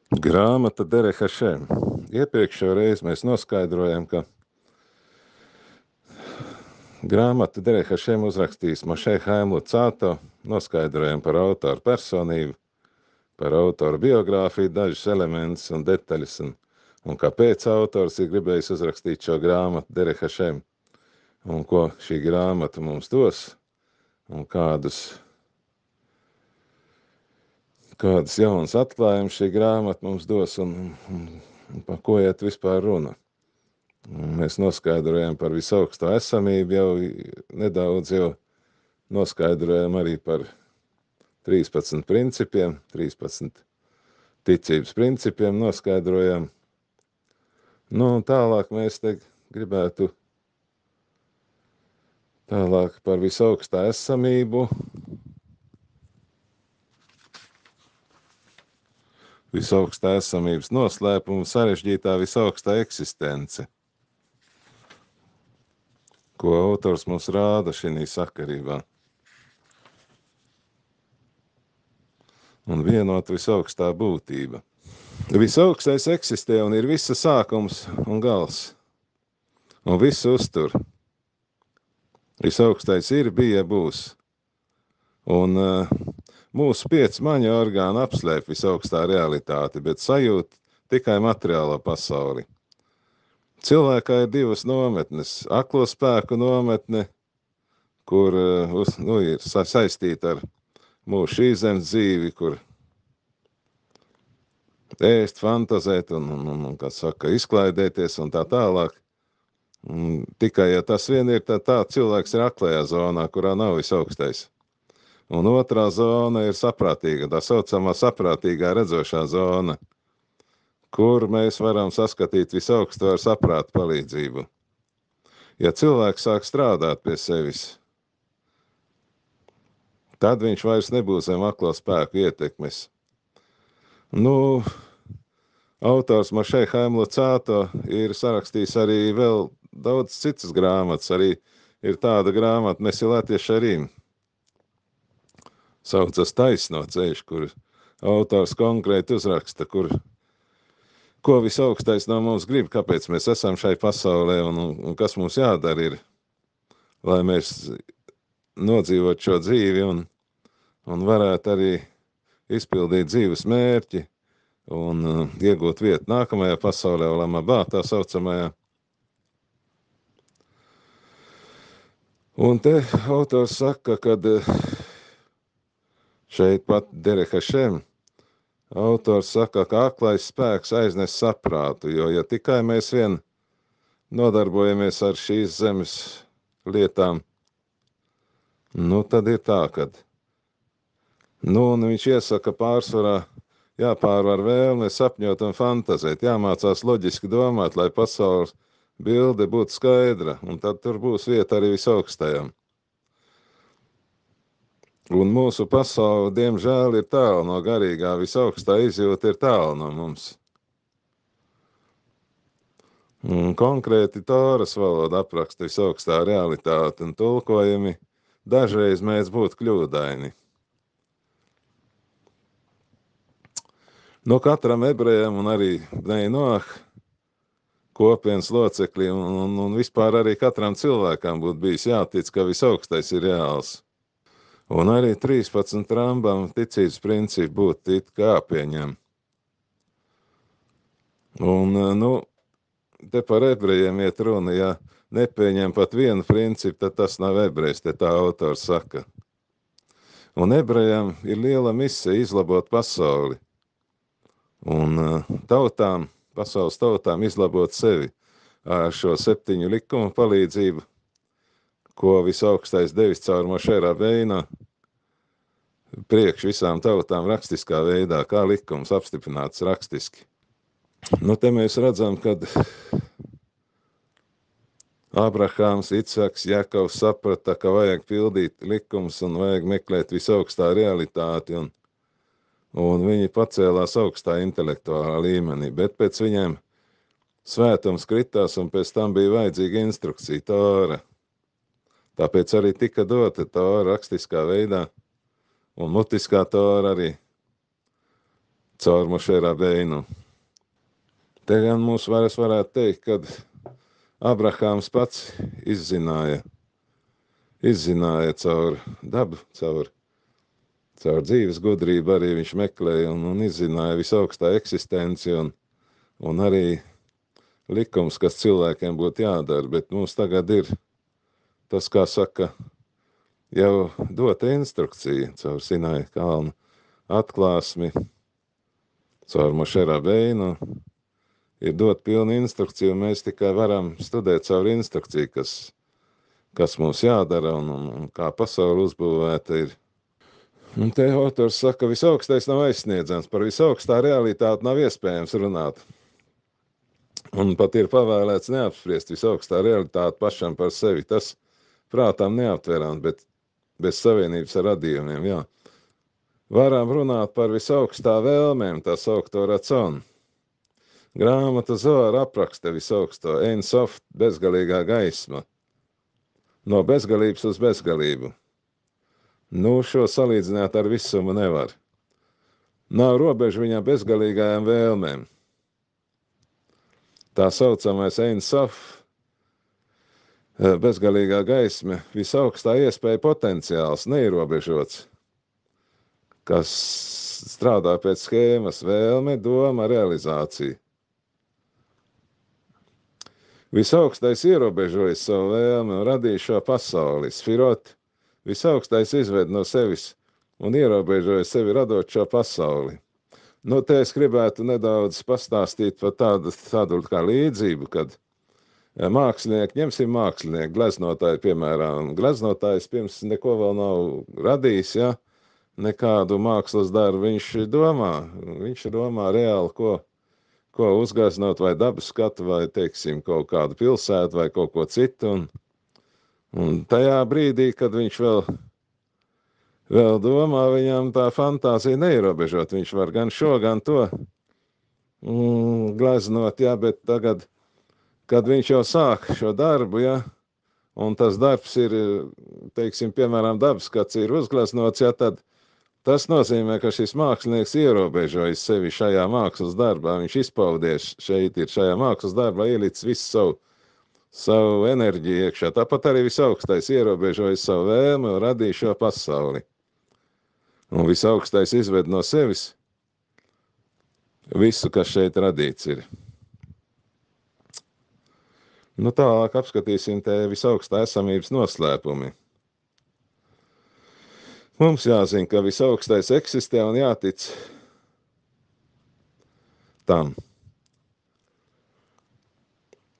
Grāmata Derek Hašem. Iepriekšējo reizi mēs noskaidrojam, ka grāmatu Derek Hašem uzrakstījis Mošē Haim Lucāto, noskaidrojam par autoru personību, par autoru biogrāfiju, dažus elementus un detaļas, un kāpēc autors ir gribējis uzrakstīt šo grāmatu Derek Hašem, un ko šī grāmata mums dos, un kādus jaunas atklājumus šī grāmata mums dos, un par ko iet vispār runa. Mēs noskaidrojam par visaugsto esamību, jau nedaudz noskaidrojam arī par 13 principiem, 13 ticības principiem noskaidrojam. Nu, un tālāk mēs te gribētu tālāk par visaugstā esamību, visaugstā esamības noslēpumu, sarežģītā visaugstā eksistence, ko autors mums rāda šī sakarībā. Un vienot visaugstā būtība. Visaugstais eksistē un ir visa sākums un gals. Un visu uztur. Visaugstais ir, bija, būs. Un mūsu 5 maņu orgāni apslēp visaugstā realitāti, bet sajūt tikai materiālo pasauli. Cilvēkā ir 2 nometnes. Aklo spēku nometne, kur ir saistīta ar mūsu šīs zemes dzīvi, kur ēst, fantazēt un kā saka, izklaidēties un tā tālāk. Tikai, ja tas vien ir, tad tā cilvēks ir aklajā zonā, kurā nav visaugstais. Un otrā zona ir saprātīga, tā saucamā saprātīgā redzošā zona, kur mēs varam saskatīt visaugsto ar saprāta palīdzību. Ja cilvēks sāk strādāt pie sevis, tad viņš vairs nebūs zem aklo spēku ietekmes. Nu, autors Mošē Haim Lucāto ir sarakstījis arī vēl daudz citas grāmatas. Arī ir tāda grāmata Mesilat Yesharim, saucas Taisno ceļš, kur autors konkrēti uzraksta, ko visaugstais no mums grib, kāpēc mēs esam šai pasaulē un kas mums jādara ir, lai mēs nodzīvot šo dzīvi un varētu arī izpildīt dzīves mērķi un iegūt vietu nākamajā pasaulē, Olam Abā, tā saucamajā. Un te autors saka, kad šeit pat Derek Hašem, autors saka, ka aklais spēks aiznes saprātu, jo ja tikai mēs vien nodarbojamies ar šīs zemes lietām, nu tad ir tā, kad un viņš iesaka pārsvarā jāpārvar vēlme sapņot un fantazēt, jāmācās loģiski domāt, lai pasaules bilde būtu skaidra, un tad tur būs vieta arī visaugstajam. Un mūsu pasaule, diemžēl, ir tālu no garīgā, visaugstā izjūta ir tālu no mums. Un konkrēti Tāras valoda apraksta visaugstā realitāte un tulkojumi dažreiz mēs būtu kļūdaini. No katram ebrejam un arī Bnei Noah kopienas locekļiem un vispār arī katram cilvēkam būtu bijis jātic, ka visaugstais ir reāls. Un arī 13 Rambam ticības principi būtu it kā jāpieņem. Un, te par ebrejiem iet runa, ja nepieņem pat vienu principu, tad tas nav ebrejs, te tā autors saka. Un ebrejam ir liela misija izlabot pasauli. Un tautām, pasaules tautām izlabot sevi ar šo 7 likumu palīdzību, ko visaugstais devis caur Mošē Rabeinu priekš visām tautām rakstiskā veidā, kā likums apstiprināts rakstiski. Nu, te mēs redzam, kad Abrahāms, Icaks, Jakavs saprata, ka vajag pildīt likums un vajag meklēt visaugstā realitāti, un viņi pacēlās augstā intelektuālā līmenī, bet pēc viņiem svētums kritās, un pēc tam bija vajadzīga instrukcija, Tora. Tāpēc arī tika dota Tora rakstiskā veidā, un mutiskā Tora arī caur Mošē Rabeinu. Te gan mums varētu teikt, kad Abrahāms pats izzināja caur dabu, caur dzīves gudrību arī viņš meklēja un izzināja visaugstā eksistenci un arī likums, kas cilvēkiem būtu jādara, bet mums tagad ir tas, kā saka, jau dota instrukcija caur Sinai kalnu atklāsmi, caur Mošē Rabeinu, ir dot pilnu instrukciju, un mēs tikai varam studēt caur instrukciju, kas mums jādara un kā pasauli uzbūvēta ir. Un te autors saka, visaugstais nav aizsniedzams, par visaugstā realitāti nav iespējams runāt. Un pat ir pavēlēts neapspriest visaugstā realitāti pašam par sevi. Tas prātām neaptverams, bet bez savienības ar radījumiem, jā. Varam runāt par visaugstā vēlmēm, tā saukto raconu. Grāmata Zohar apraksta visaugsto Ein Sof, bezgalīgā gaisma. No bezgalības uz bezgalību. Nu, šo salīdzināt ar visumu nevar. Nav robežu viņam bezgalīgajām vēlmēm. Tā saucamais Ein Sof, bezgalīgā gaisma, visaugstā iespēja potenciāls, neierobežots, kas strādā pēc schēmas vēlme, doma, realizācija. Visaugstais ierobežojas savu vēlmi un radīja šo pasauli. Sfirot, visaugstais izved no sevis un ierobežoja sevi radot šo pasauli. Nu, te es gribētu nedaudz pastāstīt par tādu kā līdzību, kad mākslinieki, ņemsim mākslinieku, gleznotāju, piemēram, gleznotājs pirms neko vēl nav radījis, ja, nekādu mākslas darbu, viņš domā reāli, ko uzgleznot, vai dabas skatu, vai, teiksim, kaut kādu pilsētu, vai kaut ko citu, un tajā brīdī, kad viņš vēl domā, viņam tā fantāzija neierobežot, viņš var gan šo, gan to gleznot, ja, bet tagad, kad viņš jau sāk šo darbu, ja, un tas darbs ir, teiksim, piemēram, dabas skats ir uzgleznots, ja, tad tas nozīmē, ka šis mākslinieks ierobežojas sevi šajā mākslas darbā, viņš izpaudies šeit ir šajā mākslas darbā, ielicis visu savu enerģiju iekšā. Tāpat arī visaugstais ierobežojas savu vēlmi un radīja šo pasauli. Un visaugstais izved no sevis visu, kas šeit radīts ir. Nu, tālāk apskatīsim te visaugstā esamības noslēpumi. Mums jāzina, ka visaugstais eksistē un jātic tam.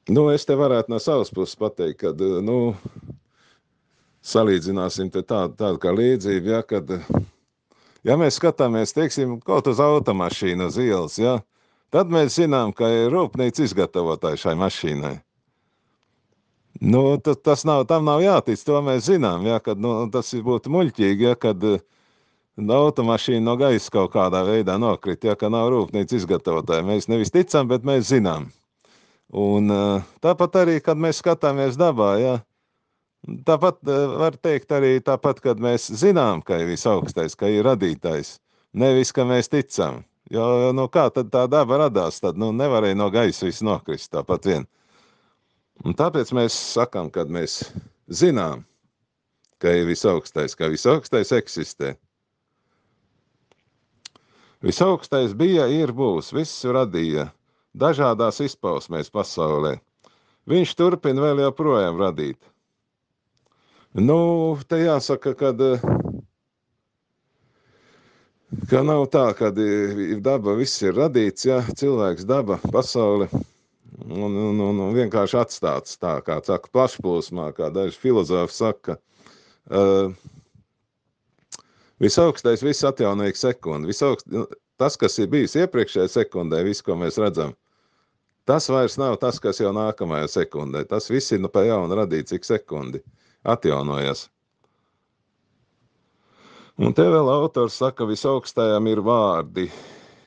Nu, es te varētu no savas puses pateikt, kad, nu, salīdzināsim te tādu kā līdzību, ja, kad, ja mēs skatāmies, teiksim, kaut uz automašīnu uz ielas, ja, tad mēs zinām, ka ir rūpnīca izgatavotāji šai mašīnai. Nu, tam nav jātic, to mēs zinām, ja, kad, nu, tas būtu muļķīgi, ja, kad automašīna no gaisa kaut kādā veidā nokrit, ja, ka nav rūpnīca izgatavotāji. Mēs nevis ticam, bet mēs zinām. Un tāpat arī, kad mēs skatāmies dabā, ja, tāpat var teikt arī tāpat, kad mēs zinām, ka ir visaugstais, ka ir radītājs, nevis, ka mēs ticam. Jo, nu, kā tad tā daba radās, tad, nu, nevarēja no gaisa viss nokrist tāpat vien. Un tāpēc mēs sakām, kad mēs zinām, ka ir visaugstais, ka visaugstais eksistē. Visaugstais bija, ir, būs, visu radīja dažādās izpausmēs pasaulē. Viņš turpina vēl joprojām radīt. Nu, te jāsaka, ka nav tā, kad ir daba, viss ir radīts, ja, cilvēks, daba, pasaule. Un vienkārši atstāts tā, kā saka, plašplūsmā, kā daži filozofi saka. Visaugstais viss atjaunīgi sekundi. Tas, kas ir bijis iepriekšējā sekundē, viss, ko mēs redzam, tas vairs nav tas, kas jau nākamajā sekundē. Tas viss ir pa jaunu radīts, cik sekundi atjaunojas. Un te vēl autors saka, visaugstajam ir vārdi.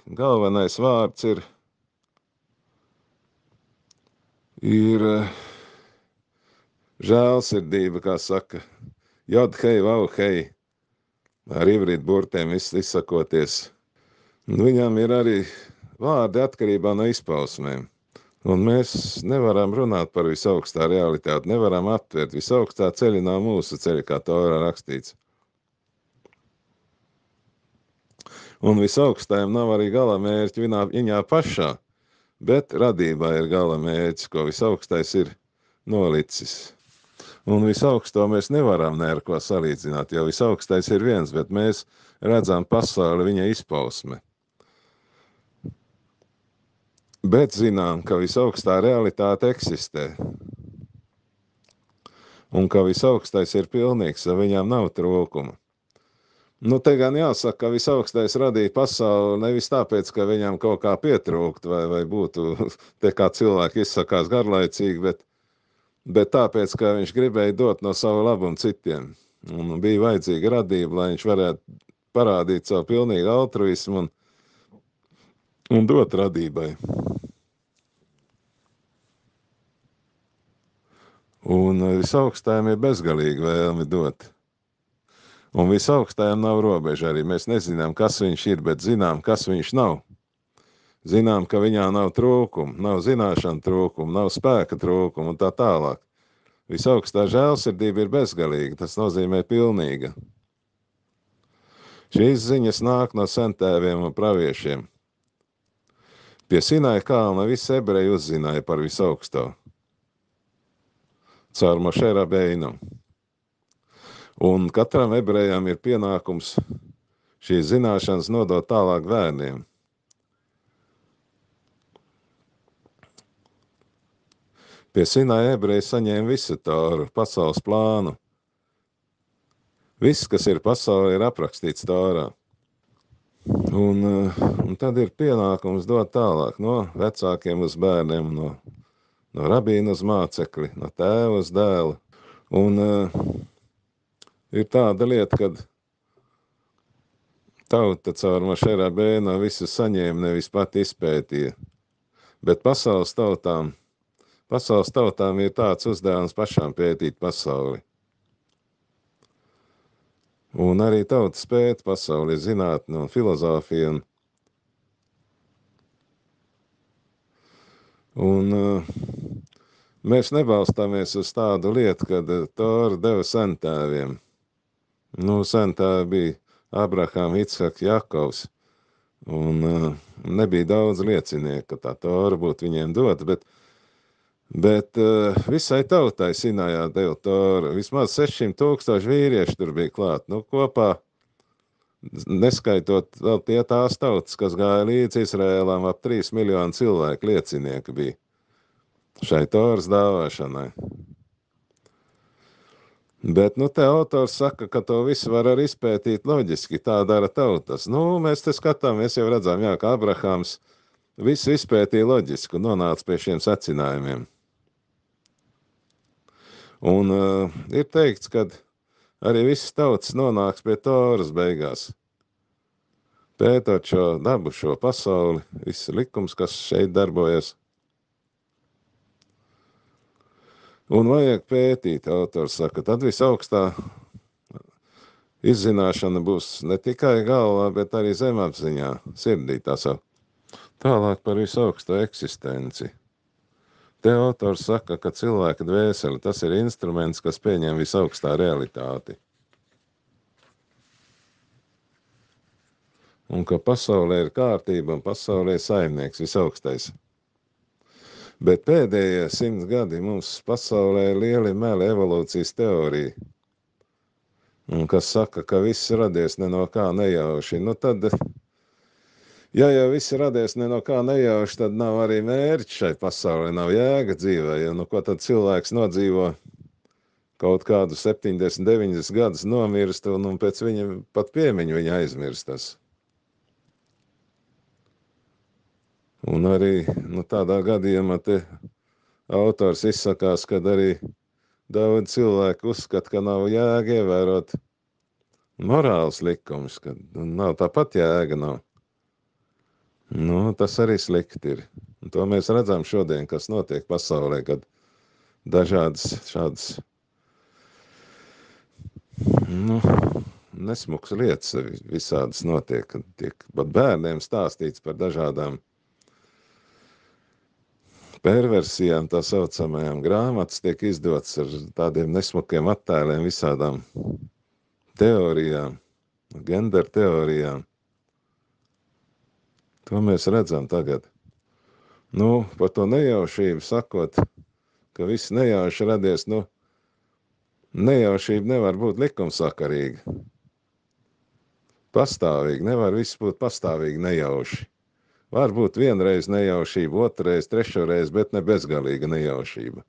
Galvenais vārds ir žēlsirdība, kā saka, jod hei, vau hei, ar ivrīt burtiem izsakoties. Viņam ir arī vārdi atkarībā no izpausmēm. Un mēs nevaram runāt par visaugstā realitāti, nevaram aptvert. Visaugstā ceļa nav mūsu ceļa, kā Torā rakstīts. Un visaugstajam nav arī gala mērķi viņā pašā, bet radībā ir gala mērķis, ko visaugstais ir nolicis. Un visaugsto mēs nevaram ne ar ko salīdzināt, jo visaugstais ir viens, bet mēs redzam pasauli viņa izpausme. Bet zinām, ka visaugstā realitāte eksistē. Un ka visaugstais ir pilnīgs, ja viņam nav trūkuma. Nu, te gan jāsaka, ka visaugstais radīja pasauli nevis tāpēc, ka viņam kaut kā pietrūkt vai būtu, te kā cilvēki izsakās garlaicīgi, bet tāpēc, ka viņš gribēja dot no savu labumu citiem. Un bija vajadzīga radība, lai viņš varētu parādīt savu pilnīgu altruismu un dot radībai. Un visaugstajam ir bezgalīgi vēlmi dot. Un visaugstajam nav robeža arī. Mēs nezinām, kas viņš ir, bet zinām, kas viņš nav. Zinām, ka viņā nav trūkumu, nav zināšana trūkumu, nav spēka trūkumu un tā tālāk. Visaugstā žēlsirdība ir bezgalīga, tas nozīmē pilnīga. Šīs ziņas nāk no sentēviem un praviešiem. Pie Sinaja kalna visi ebreji uzzināja par visaugsto. Caur Mošē Rabeinu. Un katram ebrejam ir pienākums šīs zināšanas nodot tālāk bērniem. Pie Sinaja ebreji saņēma visu Toru, pasaules plānu. Viss, kas ir pasaulē, ir aprakstīts Torā. Un tad ir pienākums dot tālāk no vecākiem uz bērniem, no rabīna uz mācekli, no tēva uz dēlu. Un ir tāda lieta, kad tauta caur Mošē Rabeinu visu saņēma, nevis pat izpētīja. Bet pasaules tautām ir tāds uzdevums pašām pētīt pasauli. Un arī tautas pēta pasauli, zinātni un filozofiju. Un mēs nebalstāmies uz tādu lietu, kad Tora deva sentēviem. Nu, sentēvi bija Abraham, Ichak, Jakovs. Un nebija daudz liecinieku, ka tā Tora būtu viņiem dota, bet visai tautai Sinajā deva Tora. Vismaz 600,000 vīrieši tur bija klāt. Nu, kopā, neskaitot vēl tās tautas, kas gāja līdz Izrēlam, ap 3 miljonu cilvēku liecinieki bija šai Toras dāvāšanai. Bet, te autors saka, ka to visu var arī izpētīt loģiski, tā dara tautas. Mēs te skatāmies, jau redzam, jā, ka Abrahams visu izpētīja loģiski un nonāca pie šiem secinājumiem. Un ir teikts, ka arī visas tautas nonāks pie Toras beigās. Pētot šo dabu, šo pasauli, viss likums, kas šeit darbojas. Un vajag pētīt, autors saka, tad visaugstā izzināšana būs ne tikai galvā, bet arī zemapziņā, sirdī tā sauc. Tālāk par visaugsto eksistenci. Te autors saka, ka cilvēka dvēsele, tas ir instruments, kas pieņem visaugstā realitāti. Un ka pasaulē ir kārtība un pasaulē ir saimnieks visaugstais. Bet pēdējie 100 gadi mums pasaulē ir lieli meli evolūcijas teorija. Un kas saka, ka viss radies ne no kā nejauši. Tad, ja jau viss radies ne no kā nejauši, tad nav arī mērķi šai pasaulē, nav jēga dzīvē. Ko tad cilvēks nodzīvo kaut kādu 70, 90 gadus nomirst un pēc viņa pat piemiņu viņa aizmirstas. Un arī tādā gadījumā te autors izsakās, kad arī daudz cilvēku uzskata, ka nav jēga ievērot morāls likums, ka nav tāpat jēga nav. Tas arī slikti ir. Un to mēs redzam šodien, kas notiek pasaulē, kad dažādas šādas nesmuks lietas visādas notiek, kad tiek pat bērniem stāstīts par dažādām perversijām, tā saucamajām grāmatas tiek izdots ar tādiem nesmukiem attēliem, visādām teorijām, gender teorijām. To mēs redzam tagad. Nu, par to nejaušību sakot, ka viss nejauši radies, nu, nejaušība nevar būt likumsakarīga. Pastāvīgi, nevar viss būt pastāvīgi nejauši. Var būt vienreiz nejaušība, otrreiz, trešoreiz, bet ne bezgalīga nejaušība.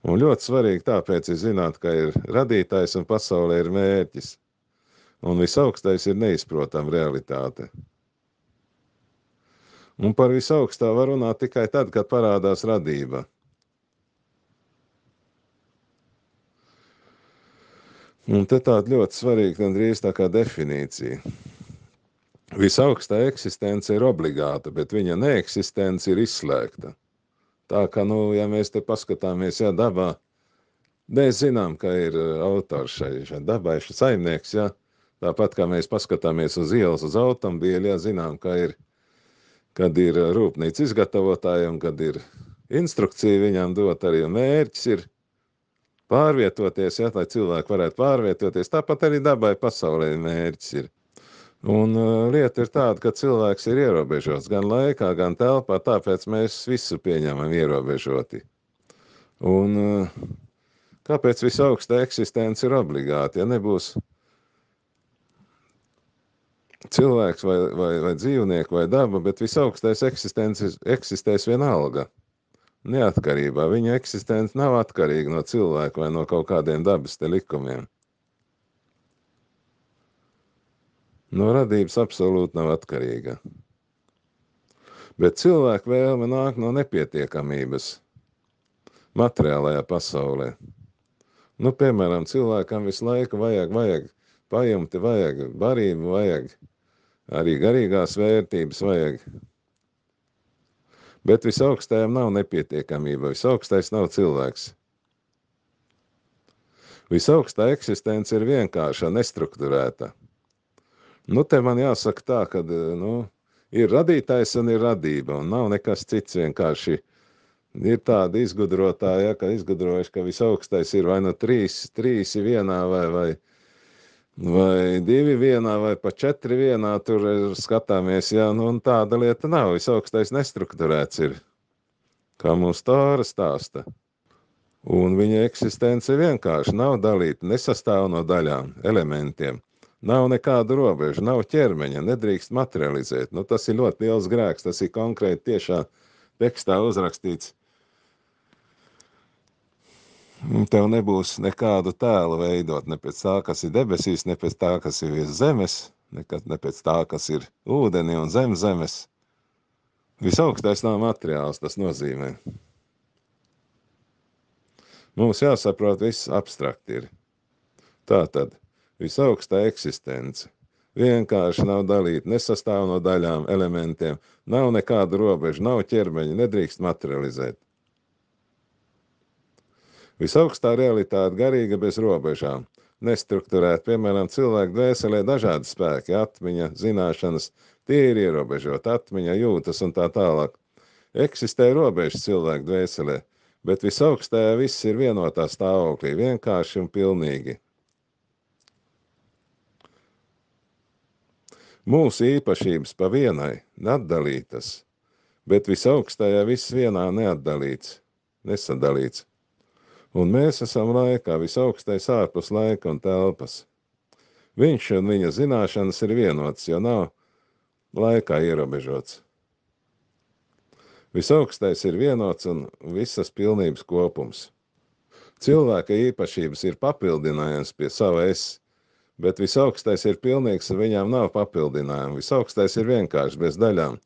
Un ļoti svarīgi tāpēc ir zināt, ka ir radītājs un pasaulē ir mērķis. Un visaugstais ir neizprotama realitāte. Un par visaugstā var runāt tikai tad, kad parādās radība. Un te tāda ļoti svarīga, gandrīz tā kā definīcija. Visaugstā eksistence ir obligāta, bet viņa neeksistence ir izslēgta. Tā kā, nu, ja mēs te paskatāmies, ja dabā, mēs zinām, ka ir autors šai dabai, šis saimnieks, ja, tāpat kā mēs paskatāmies uz ielas, uz automobīļu, ja, zinām, ka ir, kad ir rūpnīca izgatavotājiem, kad ir instrukcija viņām dot arī, un mērķis ir pārvietoties, ja, lai cilvēki varētu pārvietoties, tāpat arī dabai pasaulē mērķis ir. Un lieta ir tāda, ka cilvēks ir ierobežots gan laikā, gan telpā, tāpēc mēs visu pieņemam ierobežoti. Un kāpēc visaugstā eksistence ir obligāti? Ja nebūs cilvēks vai dzīvnieku vai daba, bet visaugstais eksistēs vienalga. Neatkarībā. Viņa eksistence nav atkarīga no cilvēka vai no kaut kādiem dabas te likumiem. No radības absolūti nav atkarīga. Bet cilvēka vēlme nāk no nepietiekamības materiālajā pasaulē. Nu, piemēram, cilvēkam visu laiku vajag pajumti, vajag barību, vajag arī garīgās vērtības, vajag. Bet visaugstajam nav nepietiekamība, visaugstais nav cilvēks. Visaugstā eksistence ir vienkārša, nestrukturēta. Nu, te man jāsaka tā, ka, nu, ir radītājs un ir radība, un nav nekas cits vienkārši. Ir tāda izgudrotāja, ka izgudrojuši, ka visaugstais ir vai nu trīs vienā, vai divi vienā, vai pa 4 vienā, tur skatāmies, jā, nu, un tāda lieta nav. Visaugstais nestrukturēts ir, kā mums Tora stāsta. Un viņa eksistence vienkārši nav dalīta, nesastāv no daļām, elementiem. Nav nekādu robežu, nav ķermeņa, nedrīkst materializēt. Nu, tas ir ļoti liels grēks, tas ir konkrēti tiešā tekstā uzrakstīts. Tev nebūs nekādu tēlu veidot, ne pēc tā, kas ir debesīs, ne pēc tā, kas ir virs zemes, ne pēc tā, kas ir ūdeni un zem zemes. Visaugstais nav materiāls, tas nozīmē. Mums jāsaprot, viss abstrakt ir. Tātad. Visaugstā eksistence. Vienkārši nav dalīta, nesastāv no daļām, elementiem, nav nekādu robežu, nav ķermeņa, nedrīkst materializēt. Visaugstā realitāte garīga bez robežām, nestrukturēta, piemēram, cilvēku dvēselē dažādi spēki, atmiņa, zināšanas, tie ir ierobežot, atmiņa, jūtas un tā tālāk. Eksistē robežas cilvēku dvēselē, bet visaugstajā viss ir vienotā stāvoklī, vienkārši un pilnīgi. Mūsu īpašības pa vienai neatdalītas, bet visaugstajā viss vienā neatdalīts, nesadalīts. Un mēs esam laikā, visaugstais ārpus laika un telpas. Viņš un viņa zināšanas ir vienots, jo nav laikā ierobežots. Visaugstais ir vienots un visas pilnības kopums. Cilvēka īpašības ir papildinājums pie sava es, bet visaugstais ir pilnīgs un viņām nav papildinājumu. Visaugstais ir vienkārši bez daļām.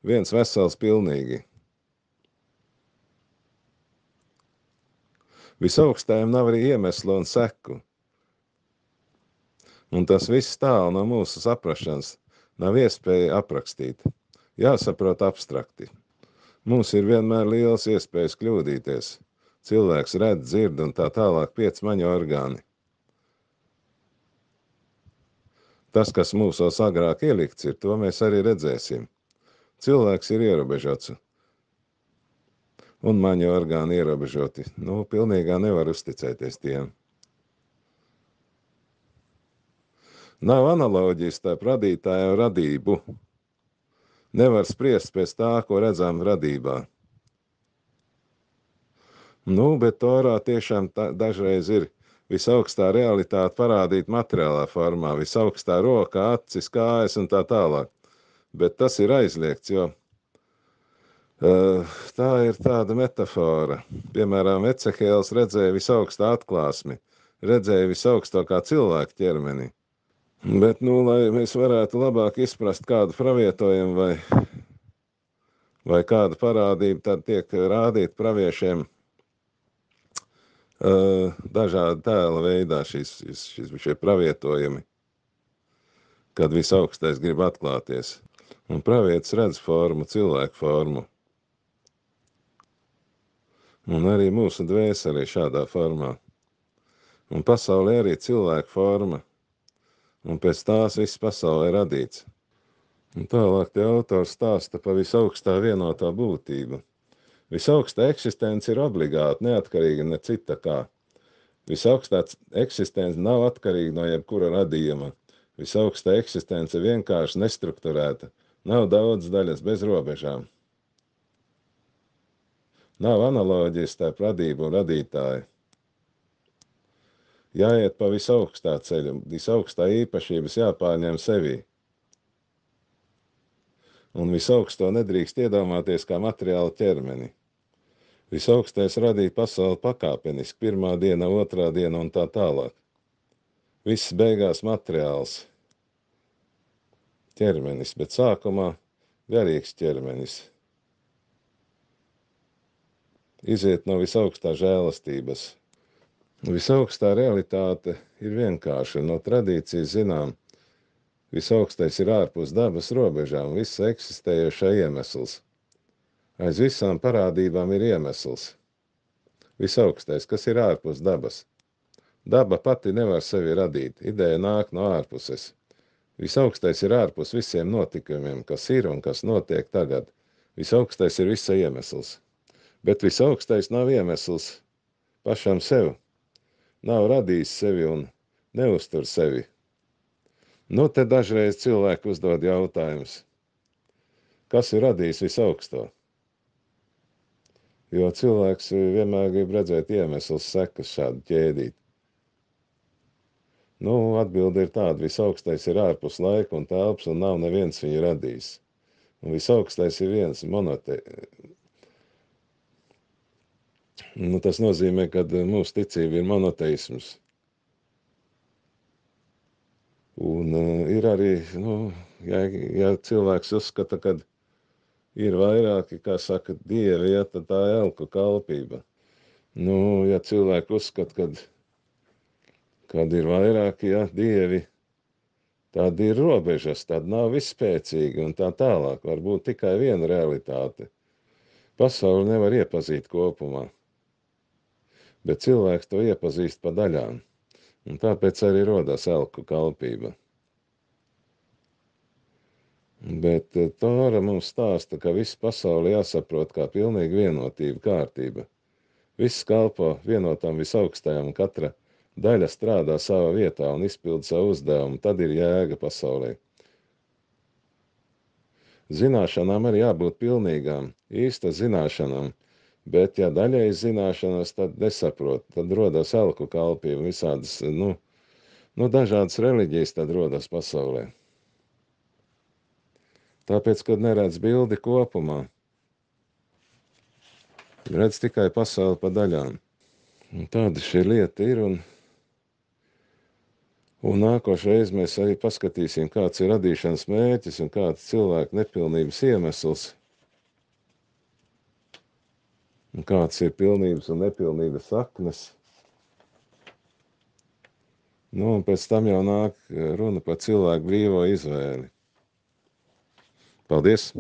Viens vesels pilnīgi. Visaugstajam nav arī iemeslu un seku. Un tas viss tālu no mūsu saprašanas nav iespēja aprakstīt. Jāsaprot abstrakti. Mums ir vienmēr liels iespējas kļūdīties. cilvēks redz, dzird un tā tālāk 5 maņu orgāni. Tas, kas mūsos agrāk ielikts ir, to mēs arī redzēsim. Cilvēks ir ierobežots. Un maņu orgāni ierobežoti. Pilnīgā nevar uzticēties tiem. Nav analoģijas starp radītāju un radību. Nevar spriest pēc tā, ko redzam radībā. Bet Torā tiešām dažreiz ir visaugstā realitāte parādīt materiālā formā, visaugstā roka, acis, kājas un tā tālāk. Bet tas ir aizliegts, jo tā ir tāda metafora. Piemēram, Ecehēls redzēja visaugstā atklāsmi, redzēja visaugstākā cilvēka ķermeni. Bet, lai mēs varētu labāk izprast kādu pravietojumu vai kādu parādību, tad tiek rādīt praviešiem dažādi tēla veidā šie pravietojumi, kad visaugstais grib atklāties. Un pravietis redz formu, cilvēku formu. Un arī mūsu dvēseli šādā formā. Un pasaulē arī cilvēku forma. Un pēc tās viss pasaulē radīts. Un tālāk te autors stāsta par visaugstā vienotā būtību. Visaugstā eksistence ir obligāti neatkarīga ne cita kā. Visaugstā eksistence nav atkarīga no jebkura radījuma. Visaugstā eksistence vienkārši nestrukturēta. Nav daudz daļas bez robežām. Nav analoģijas starp radību un radītāju. Jāiet pa visaugstā ceļu, visaugstā īpašības jāpārņem sevī. Un visaugsto nedrīkst iedomāties kā materiālu ķermeni. Visaugstais radīja pasauli pakāpeniski, 1. diena, 2. diena un tā tālāk. Viss beigās materiāls ķermenis, bet sākumā garīgs ķermenis. Iziet no visaugstā žēlastības. Visaugstā realitāte ir vienkārša. No tradīcijas zinām, visaugstais ir ārpus dabas robežām, viss eksistējošā iemesls. Aiz visām parādībām ir iemesls. Visaugstais, kas ir ārpus dabas. Daba pati nevar sevi radīt, ideja nāk no ārpuses. Visaugstais ir ārpus visiem notikumiem, kas ir un kas notiek tagad. Visaugstais ir visa iemesls. Bet visaugstais nav iemesls pašam sev. Nav radījis sevi un neuztur sevi. Te dažreiz cilvēki uzdod jautājumus. Kas ir radījis visaugsto? Jo cilvēks vienmēr grib redzēt iemeslus, sekas šādu ķēdīt. Atbilde ir tāda, visaugstais ir ārpus laika un telpas un nav neviens viņu radījis. Un visaugstais ir viens tas nozīmē, ka mūsu ticība ir monoteisms. Un ir arī, ja cilvēks uzskata, ka ir vairāki, kā saka, dievi, tad tā ir elku kalpība. Ja cilvēki uzskata, kad ir vairāki, dievi, tad ir robežas, tad nav visspēcīgi un tā tālāk. Var būt tikai viena realitāte. Pasauli nevar iepazīt kopumā. Bet cilvēks to iepazīst pa daļām, un tāpēc arī rodas elku kalpība. Bet Tora mums stāsta, ka viss pasauli jāsaprot kā pilnīgi vienotība, kārtība. Viss kalpo vienotam visaugstajam, un katra daļa strādā savā vietā un izpilda savu uzdevumu, tad ir jēga pasaulē. Zināšanām arī jābūt pilnīgām, īsta zināšanām. Bet, ja daļēji zināšanas, tad nesaprot, tad rodas elku kalpība, visādas, dažādas reliģijas tad rodas pasaulē. Tāpēc, kad neredz bildi kopumā, redz tikai pasauli pa daļām. Un tāda šī lieta ir, un nākošais mēs arī paskatīsim, kāds ir radīšanas mērķis un kāds cilvēka nepilnības iemesls. Un kāds ir pilnības un nepilnības saknes. Un pēc tam jau nāk runa par cilvēku brīvo izvēli. Paldies!